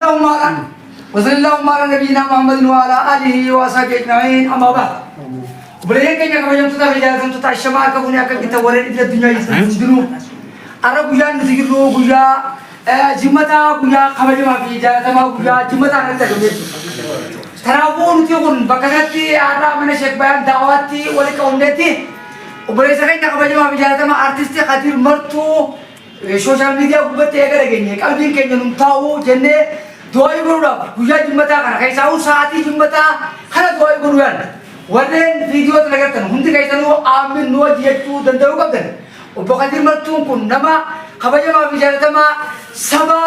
اللهم وصلى اللهم على نبينا محمد وعلى اله وصحبه اجمعين اما بعد بريك يا كما يوم تتا بجازم تتا الشمال كبني اكل كتورين الى الدنيا يسدنوا عرب جان نسيرو غيا جمتا غيا خبر ما في جاتا ما غيا جمتا نتدمر تراون تيون بكرتي ارا من شيخ بيان دعواتي ولكونتي وبريس كاين خبر ما في جاتا ما ارتست خاطر مرتو سوشال ميديا غبت يغرغني قلبي كاين نمتاو جنة دوي غرودا غيا جمتا كان كايساو ساعتي جمتا خنا دوي غروان ورن فيديو تلقتن هندي كايتنو امن نو جيتو دندو قبدن وبقدر مرتو كن نما خبر ما في جاتا ما سبا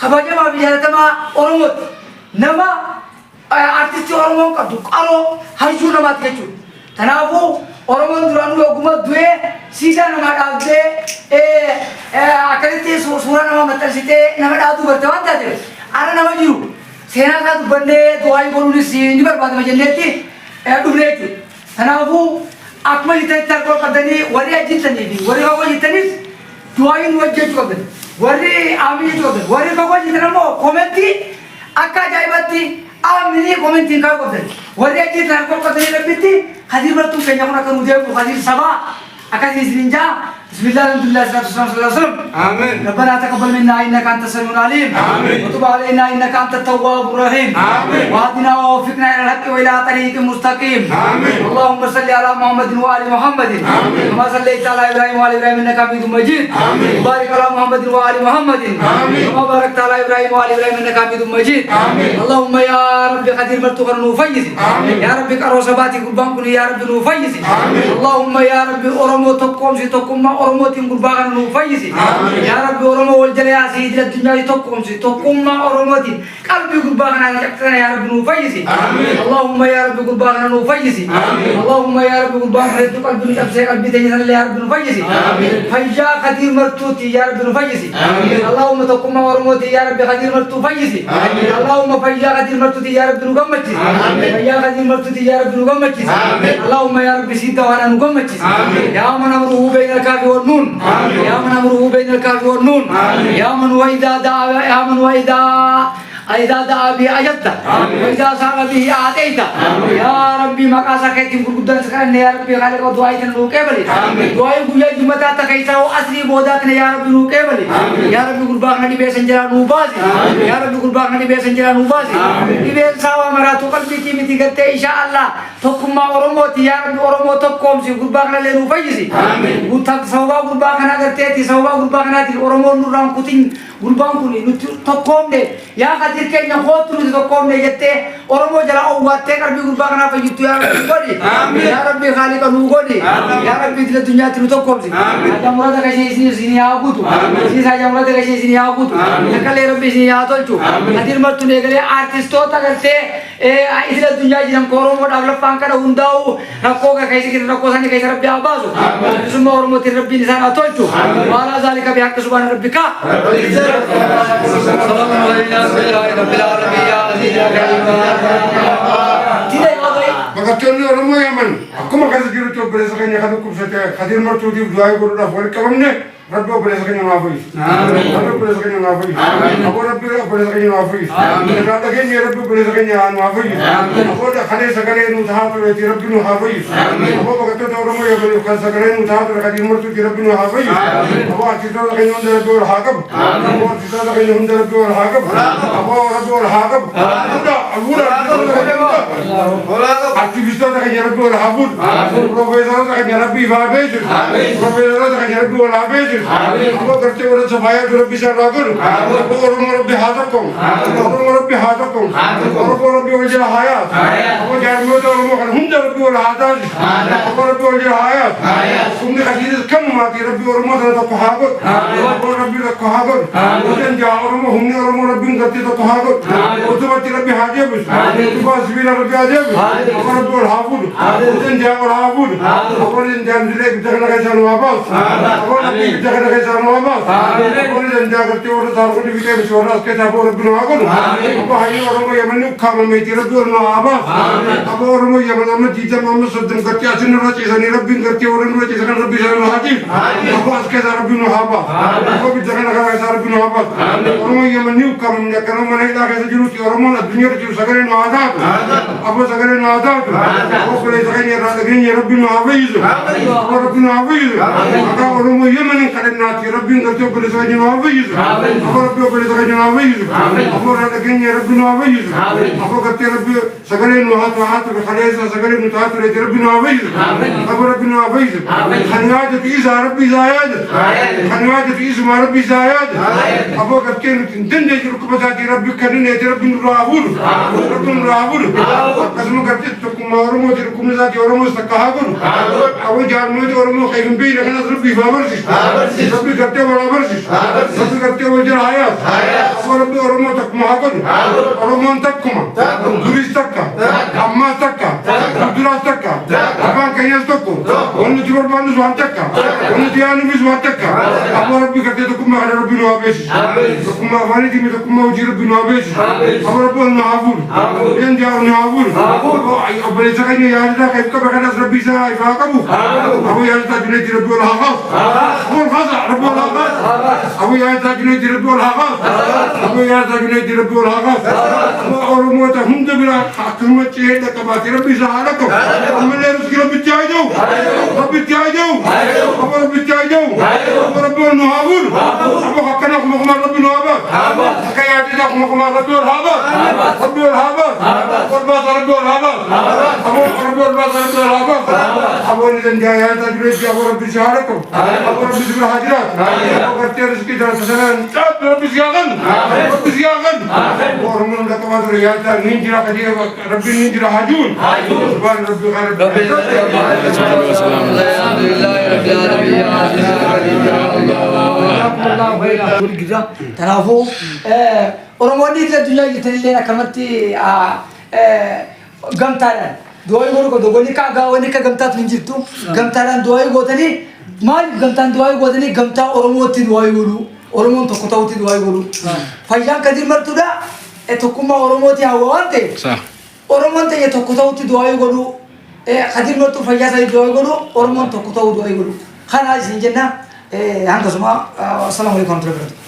خبر ما في جاتا ما اورمت نما artist orang kadu kalau haju nama terkeju, tanapu orang duranu agama dua sisa nama ada akalite surah nama mater site nama ada tu bertawan tadi, ada nama jiru, sena satu bende doai guru ni sini berbagai macam leti, dua leti, tanapu akmal itu terkau kadani wari ajitan ini, wari bawa ajitan ini, doai nuajet juga ben, wari ami juga ben, wari bawa ajitan mo komenti, akka jaibati amini komentin kau kata, wajah kita nak kau kata ni lebih hadir bertu kenya pun akan mudah hadir sama akan disinja Bismillahirrahmanirrahim sallallahu alaihi wasallam amin Rabbana taqabbal minna innaka antas samiul alim amin wa tub alaina innaka antat tawwabur rahim amin wa hadina wa waffiqna ila al-haqqi wa ila tariqin mustaqim amin Allahumma salli ala Muhammadin wa ali Muhammadin amin kama sallaita ala Ibrahim wa ali Ibrahim innaka Hamidum Majid amin barik ala Muhammadin wa ali Muhammadin amin kama barakta ala Ibrahim wa ali Ibrahim innaka Hamidum Majid amin Allahumma ya rabbi qadir martuqan nufayyiz amin ya rabbi qarosabati qurbankum ya rabbi nufayyiz amin Allahumma ya rabbi oromo tokkom si tokkom ormo tim gurbagan nufayyiz amin ya rabbi oromo wal jalasi ila dunya tokkom si tokkom ma oromo tim qalbi gurbagan yakana ya rabbi nufayyiz amin Allahumma ya rabbi gurbagan nufayyiz amin Allahumma ya rabbi gurbagan qalbi tabse qalbi tayyiz ya rabbi nufayyiz amin fayya qadir martuti ya rabbi nufayyiz amin Allahumma tokkom ma oromo ti ya rabbi qadir martufayyiz amin Allahumma fayya qadir martuti ya rabbi nugammajiz amin fayya qadir martuti ya rabbi nugammajiz amin Allahumma ya rabbi sita wa nugammajiz amin ya man amruhu bayna al-kafi wan nun amin ya man amruhu bayna al-kafi wan nun amin ya man wa idha da'a ya man wa idha da'a bi ajabta wa idha sa'a bihi a'taita ya rabbi makasa kaitim gurgudan sekarang ya rabbi khaliq doa itu nuke bali doa guya jumata ta kaisau asli bodat ne ya rabbi nuke bali ya rabbi gurbak na di besen jalan ubazi ya rabbi gurbak na di besen jalan ubazi di besen sawa maratu qalbi timiti gatte insyaallah tokkumma oromoti ya rabbi oromo tokkom si gurbak na le nufayisi utak sawa gurbak na gatte ti sawa gurbak na ti oromo nurang kuting gurbang kuni nutu tokkom de ya kadir kenya khotu nutu tokkom de gatte oromo jala owatte karbi gurbak na fayitu ya rabbi godi ya rabbi khaliqa nu godi ya rabbi dile dunya ti tokkom si ada murada kaisi sini ya butu sini saja murada kaisi sini ya butu nakale rabbi sini ya tolchu hadir martu ne gale artist hota gatte idile dunya jinam oromo develop pangkada undau nakko ga kaisi kita nakko sani kaisi rabbi abazu summa oromo ti rabbi ni sana tolchu wala zalika bi haqq subhana rabbika salamun alayna rabbil alamin ya aziz ya karim tidak ada Makatulli oromo yaman aku makasih kira tuh beresakannya kadu kupsete hadir martu di doa guru dah boleh kalamne Rabbi beresakannya ngafis Rabbi beresakannya ngafis aku Rabbi beresakannya ngafis kata kini Rabbi beresakannya ngafis aku dah kade sakale nu thatu ti Rabbi nu ngafis aku makatulli oromo yaman kan sakale nu thatu hadir martu di Rabbi nu ngafis aku atita kanya undar Rabbi wal haqab aku atita kanya undar Rabbi wal haqab aku Rabbi wal haqab aktivistas kanya Rabbi wal haqab profesor kanya Rabbi babej profesor kanya Rabbi wal habej aku kerja orang semaya Rabbi saragun aku orang Rabbi hadakum orang Rabbi hadakum orang Rabbi wajah hayat aku jangan muda orang kan hunda Rabbi wal hadas aku Rabbi wajah hayat kumni hadis kam mati Rabbi orang muda tak kuhagut aku Rabbi tak kuhagut dan jauh orang humni orang Rabbi ngerti tak kuhagut itu mati Rabbi hadir itu pas bila Rabbi hadir aku Rabbi wal habud dan jauh wal habud aku dan jelek jangan kasih nafas aku Rabbi jangan kasih nafas aku dan jauh kerja orang taruh di video suara kita aku Rabbi nafas aku hayu orang yang menuk kamu mati Rabbi wal nafas aku orang yang محمد جيتا محمد صدم قرتي أسن رجع سني ربي قرتي ورن رجع سكن ربي سلام الحاجب أبو أسكت ربي نهابا أبو بيتكن أخا ربي نهابا ورمو يمنيو كم كانوا من هيدا كذا جلوتي ورمو الدنيا رجع سكن نهادات أبو سكن نهادات أبو كل سكن يرادقين ربي نهابا يزو أبو ربي نهابا يزو أكا ورمو يمني كلن ناتي ربي قرتي كل سكن نهابا يزو أبو ربي كل سكن نهابا يزو أبو رادقين ربي نهابا يزو أبو قرتي ربي سكن نهات وهات بخليسة سكن نتهات ربي نهابا يزو أبو ربي نهابا يزو خنواجة إيزا ربي زايد خنواجة إيزا ما ربي زايد أبو قرتي دندي ركبتي ربي كنني ربي نرابول ربي نرابول قسم قرتي تكم ورمو تكم ذاتي ورمو استكهاقول أبو جارمو ورمو خيم بي لكن ربي فابرسي ربي قرتي ورابرسي ربي قرتي وجر حياة أبو ربي ورمو تكم هاقول ورمو تكم دوريس تكا أما تكا دراس تكا أبان كياس تكو ونجبر بانو زوان تكا ونجيانو بزوان تكا أبو ربي قرتي تكم على ربي نوابيسي تكم أفاني دي تكم وجي ربي نوابيسي أبو ربي نوابول ين جاو نوابول أبو لسكني ياردا كيف كبكنا ربي ساي فاقبو أبو ياردا جنيت ربي الحقاف أبو الخزع ربي الحقاف أبو ياردا جنيت ربي الحقاف أبو ياردا جنيت ربي الحقاف أبو أرموتا هم دبلا حكمة شهادة كباتي ربي سهالكم أمي لرزق ربي تايدو ربي تايدو أبو ربي تايدو أبو ربي نوابول أبو حكنا كم ربي نوابول حكاياتي كم ربي الحقاف ربي الحقاف قربات ربي الحقاف أبو ربي الحقاف أبو نزن جايات أجريت أبو ربي سهالكم أبو ربي سبحانه حاجرات أبو كرتي رزقي درس سنان ربي سياغن ربي سياغن ورمون لكمات ريالتا نينجرا كدير ربي نينجرا حاجون سبحان ربي خير ربي تنافو أورموني تلدنيا يتنيلنا كمرتي قمتارن دوائي غورو دوغوني كاغاوني كغمتات نجيتو قمتارن دوائي غوتني مال قمتان دوائي غوتني قمتا أورموتي دوائي غورو أورمون تكوتاوتي دوائي غورو فايجان كدير مرتودا اتوكما أورموتي هاوانتي صح أورمون تي تكوتاوتي دوائي غورو كدير مرتو فايجان دوائي غورو أورمون تكوتاو دوائي غورو خانا سنجنا هانتسما السلام عليكم ورحمة الله